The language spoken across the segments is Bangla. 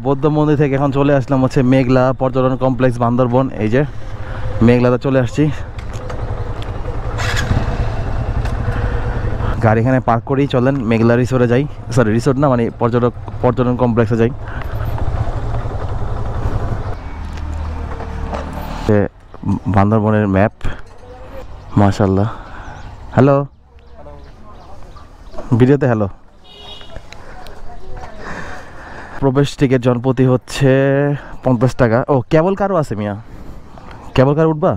বৌদ্ধ মন্দির থেকে এখন চলে আসলাম হচ্ছে মেঘলা পর্যটন কমপ্লেক্স বান্দরবন। এই যে মেঘলাতে চলে আসছি, গাড়ি এখানে পার্ক করেই চলেন মেঘলা রিসোর্টে যাই। সরি রিসোর্ট না, মানে পর্যটন কমপ্লেক্সে যাই। বান্দরবনের ম্যাপ, মাশাআল্লাহ। হ্যালো, ভিডিওতে হ্যালো। প্রবেশ টিকিট জনপ্রতি হচ্ছে 50 টাকা। ও কেবল কারও আছে মিয়া, কেবল কার উঠবা?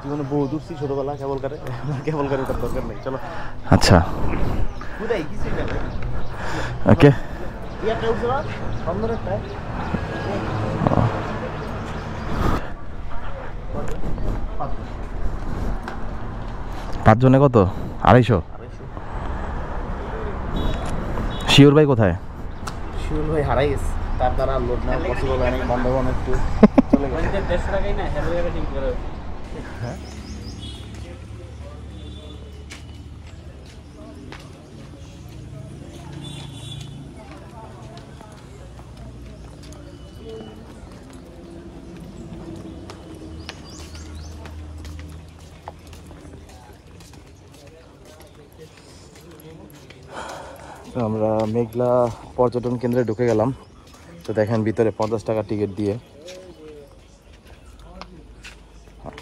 জীবনে বহু দূর ছোটবেলা কেবল কারে ওঠার দরকার নেই, চলো। আচ্ছা ওকে, 5 জনে কত? 250। শিওর ভাই কোথায়? শিওর ভাই হারাই গেছে, তার দ্বারা লোড নেওয়া পসিবল হয় না। বান্দরবন একটু চলে গেছে 150 টাকাই না, হেলো রেটিং করে। হ্যাঁ আমরা মেঘলা পর্যটন কেন্দ্রে ঢুকে গেলাম। তো দেখেন ভিতরে 50 টাকা টিকিট দিয়ে।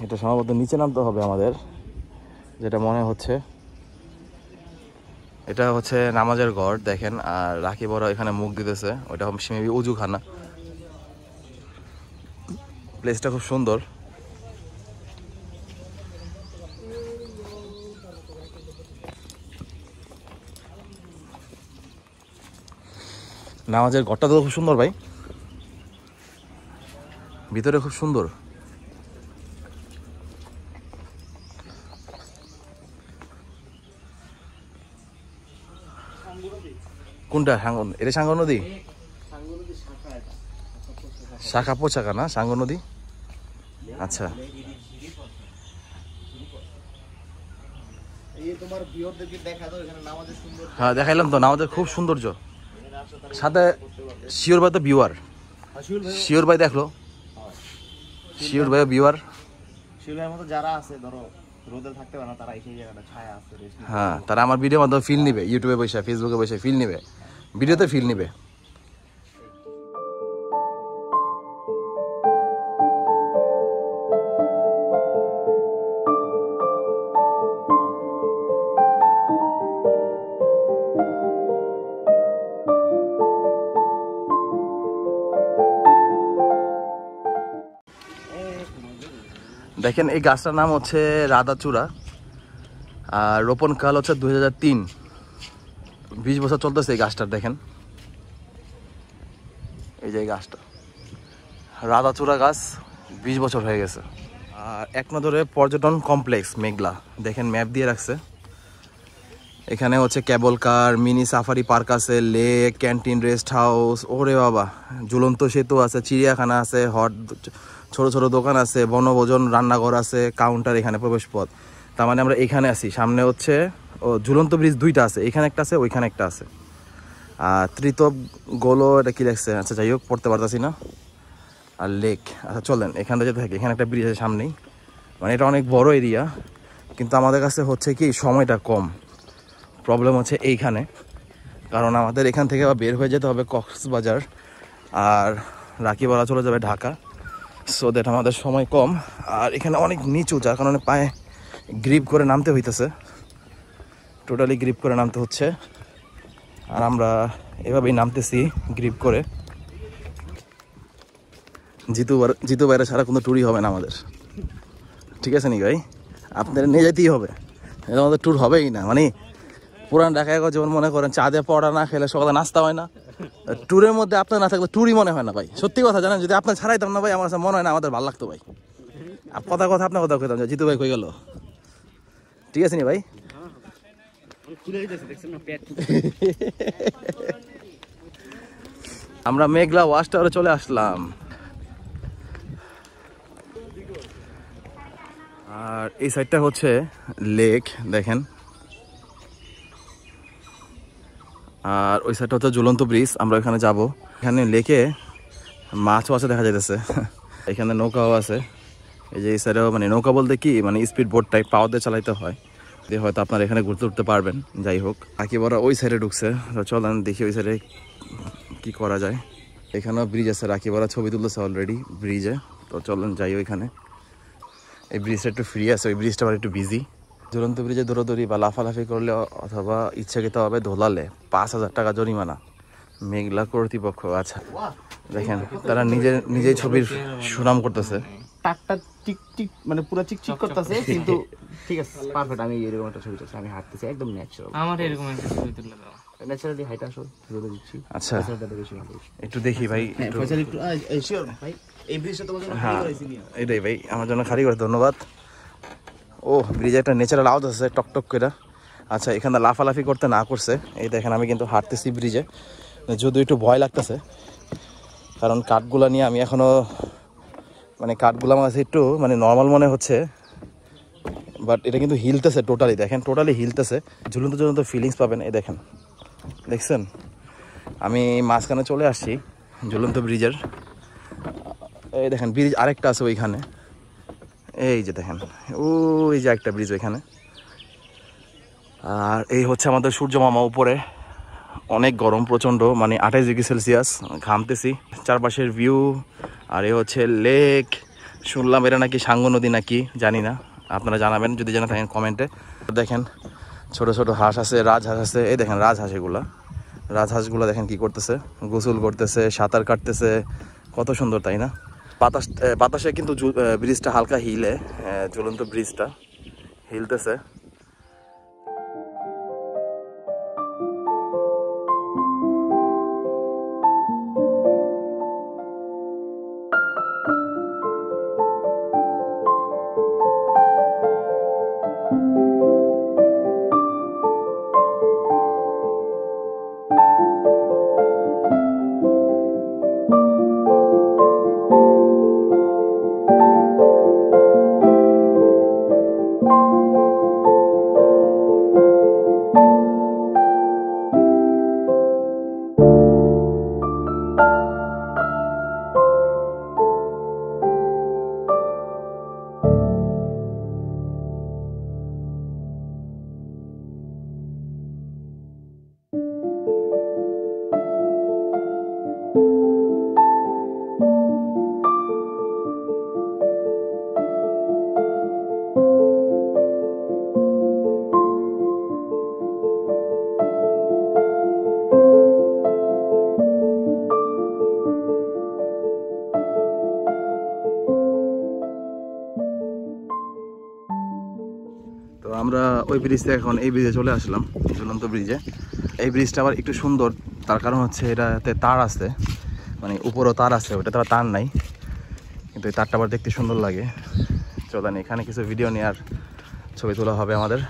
এটা সম্ভবত নিচে নামতে হবে আমাদের, যেটা মনে হচ্ছে। এটা হচ্ছে নামাজের ঘর দেখেন, আর রাখি বড় এখানে মুখ দিতেছে, ওইটা মেবি উজুখানা। প্লেসটা খুব সুন্দর। নামাজের ঘরটা তো খুব সুন্দর ভাই, ভিতরে খুব সুন্দর। কোনটা সাঙ্গন? এটা সাঙ্গন নদী, শাখা পোশাখা না সাঙ্গন নদী। আচ্ছা হ্যাঁ দেখাইলাম তো, নামাজের খুব সৌন্দর্য। সাথে শিওর ভাই তো ভিউয়ার, শিওর ভাই দেখলো, শিওর ভাই ভিউয়ার। শিওর ভাইয়ের মতো যারা আছে ধরো রোদে থাকতে পারে না, তারা এই জায়গাটা ছায়া আছে। হ্যাঁ, তারা আমার ভিডিওর মাধ্যমে ফিল নিবে, ইউটিউবে বসে ফেসবুকে বসে ফিল নিবে, ভিডিওতে ফিল নিবে। দেখেন এই গাছটার নাম হচ্ছে রাধাচূড়া, আর রোপণ কাল হচ্ছে 2003। 20 বছর চলতেছে এই গাছটার। দেখেন এই যে এই গাছটা রাধাচূড়া গাছ, 20 বছর হয়ে গেছে। আর এক নজরে পর্যটন কমপ্লেক্স মেঘলা, দেখেন ম্যাপ দিয়ে রাখছে। এখানে হচ্ছে কেবল কার, মিনি সাফারি পার্ক আছে, লেক, ক্যান্টিন, রেস্ট হাউস, ওরে বাবা, ঝুলন্ত সেতু আছে, চিড়িয়াখানা আছে, ছোট ছোট দোকান আছে, বনভোজন, রান্নাঘর আছে, কাউন্টার, এখানে প্রবেশ পথ। তার মানে আমরা এখানে আছি। সামনে হচ্ছে ঝুলন্ত ব্রিজ 2টা আছে, এখানে একটা আছে, ওইখানে একটা আছে। আর ত্রিতপ গোলো, এটা কি লাগছে? আচ্ছা যাই হোক, পড়তে পারতাছি না। আর লেক, আচ্ছা চলেন এখানটা যেতে থাকি। এখানে একটা ব্রিজ আছে সামনেই, মানে এটা অনেক বড় এরিয়া, কিন্তু আমাদের কাছে হচ্ছে কি সময়টা কম। প্রবলেম হচ্ছে এইখানে, কারণ আমাদের এখান থেকে বের হয়ে যেতে হবে কক্সবাজার, আর রাখিবলা চলে যাবে ঢাকা। সো দ্যাট আমাদের সময় কম। আর এখানে অনেক নিচু, যার কারণে পায়ে গ্রিপ করে নামতে হইতেছে, টোটালি গ্রিপ করে নামতে হচ্ছে। আর আমরা এভাবেই নামতেছি গ্রিপ করে। জিতু বাইরে ছাড়া কোনো ট্যুরই হবে না আমাদের, ঠিক আছে নি ভাই? আপনাদের নিয়ে যেতেই হবে, আমাদের ট্যুর হবেই না। মানে পুরান ঢাকায় যেমন মনে করেন চা দিয়ে পড়া না খেলে সকালে নাস্তা হয় না, ট্যুরের মধ্যে আপনার না থাকলে ট্যুরই মনে হয় না ভাই। সত্যি কথা জানেন, যদি আপনার ছাড়াইতাম না ভাই, আমার কাছে মনে হয় না আমাদের ভালো লাগতো ভাই। কথা আপনার কথা কইতাম, জিতু ভাই কই গেল? ঠিক আছে নি ভাই? আমরা মেঘলা ওয়াচ টাওয়ারে চলে আসলাম। আর এই সাইডটা হচ্ছে লেক, দেখেন। আর ওই সাইডটা হচ্ছে ঝুলন্ত ব্রিজ, আমরা ওইখানে যাব। এখানে লেকে মাছও আছে দেখা যাইতেছে, এখানে নৌকাও আছে। এই যে এই সাইডেও মানে নৌকা বলতে কি মানে স্পিড বোট টাইপ পাওয়ার দিয়ে চালাইতে হয়, হয়তো আপনারা এখানে ঘুরতে উঠতে পারবেন। যাই হোক, একেবারে ওই সাইডে ঢুকছে, তো চলেন দেখি ওই সাইডে কি করা যায়। এখানেও ব্রিজ আছে, রাখিবারা ছবি তুলতেছে অলরেডি ব্রিজে, তো চলেন যাই ওইখানে। এই ব্রিজটা একটু ফ্রি আছে, ওই ব্রিজটা আবার একটু বিজি। ঝুলন্ত ব্রিজে দৌড়াদৌড়ি বা লাফালাফি করলে অথবা ইচ্ছাকৃতভাবে ধোলালে 5,000 টাকা জরিমানা মেঘলা কর্তৃপক্ষ। আচ্ছা দেখেন, তারা নিজেই ছবির সুনাম করতেছে। টাকটা টিক টিক মানে পুরো চিকচিক করতেছে, কিন্তু ঠিক আছে পারফেক্ট। আমি এরকম একটা ছবি তুলছি, আমি হাঁটতেছি একদম ন্যাচারাল। আমার এরকম একটা ছবি তুলে দাও, ন্যাচারালি হাইট আসো তুলে দিচ্ছি। আচ্ছা বেশি ভালো। একটু দেখি ভাই, হ্যাঁ ফয়সাল একটু শিওর ভাই, এই ব্রিজটা তোমার জন্য খালি করাইছি নিয়ে। এটাই ভাই আমার জন্য খালি করে, ধন্যবাদ। ও ব্রিজে একটা ন্যাচারাল আওয়াজ আছে টকটক করে। আচ্ছা এখানে লাফালাফি করতে না করছে, এই দেখেন আমি কিন্তু হাঁটতেছি ব্রিজে, যদিও একটু ভয় লাগতেছে, কারণ কাঠগুলা নিয়ে আমি এখনও মানে কাঠগুলো আমার কাছে একটু মানে নর্মাল মনে হচ্ছে, বাট এটা কিন্তু হিলতেছে টোটালি। দেখেন টোটালি হিলতেছে, ঝুলন্ত ঝুলন্ত ফিলিংস পাবেন। এই দেখেন, দেখছেন আমি মাঝখানে চলে আসছি ঝুলন্ত ব্রিজের। এই দেখেন ব্রিজ আরেকটা আছে ওইখানে, এই যে দেখেন ওই যে একটা ব্রিজ ওইখানে। আর এই হচ্ছে আমাদের সূর্য মামা উপরে, অনেক গরম প্রচণ্ড, মানে 28 ডিগ্রি সেলসিয়াস, ঘামতেছি। চারপাশের ভিউ, আর এ হচ্ছে লেক। শুনলাম এরা নাকি সাঙ্গু নদী নাকি, জানি না, আপনারা জানাবেন যদি জানা থাকেন কমেন্টে। দেখেন ছোট ছোট হাঁস আছে, রাজহাঁস আছে। এই দেখেন রাজহাঁস, এগুলা রাজহাঁসগুলো দেখেন কি করতেছে, গোসল করতেছে, সাঁতার কাটতেছে, কত সুন্দর তাই না? বাতাসে কিন্তু ব্রিজটা হালকা হিলে, ঝুলন্ত ব্রিজটা হিলতেছে। তো আমরা ওই ব্রিজ থেকে এখন এই ব্রিজে চলে আসলাম, ঝুলন্ত ব্রিজে। এই ব্রিজটা আবার একটু সুন্দর, তার কারণ হচ্ছে এটাতে তার আছে, মানে উপরেও তার আছে, ওটাতে আবার তার নাই, কিন্তু এই তারটা আবার দেখতে সুন্দর লাগে। চলেন এখানে কিছু ভিডিও নিয়ে আর ছবি তোলা হবে আমাদের।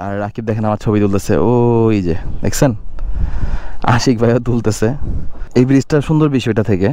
আর রাকিব দেখেন আমার ছবি তুলতেছে, ওই যে দেখছেন আশিক ভাইও তুলতেছে। এই ব্রিজটা সুন্দর বিষয়টা থেকে